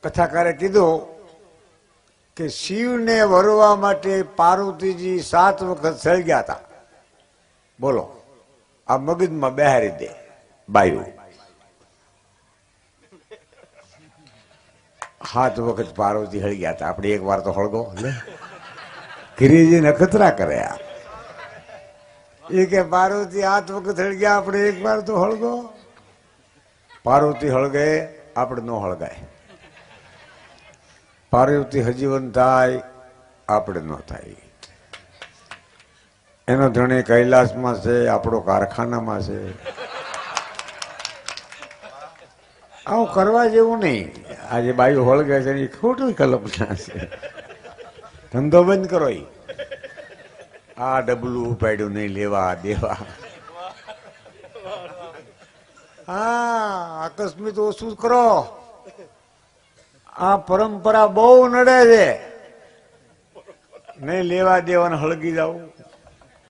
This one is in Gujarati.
કથાકારે કીધું કે શિવને વરવા માટે પાર્વતીજી 7 વખત સળગ્યા હતા. બોલો, આ મગજમાં બેહારી દે બાયુ. 7 વખત પાર્વતી હળગ્યા હતા. આપણે એક વાર તો હળગો ગિરિજી નખત્રા કર્યા. એ કે પાર્વતી 7 વખત હળગ્યા, આપણે એક વાર તો હળગો. પાર્વતી હળગે, આપણે ન હળગાય. પાર્વતી હજીવન થાય, આપણે ન થાય. એનો ધણી કૈલાસમાં છે, આપણો કારખાનામાં છે. આવું કરવા જેવું નહીં. આજે બાયુ હળગે છે એ ખોટું કલ્પના છે. ધંધો બંધ કરો. આ ડબલું ઉપાડ્યું નહીં, લેવા દેવા. હા, આકસ્મિક ઓછું કરો. આ પરંપરા બહુ નડે છે. નહીં લેવા દેવાને હળગી જવું.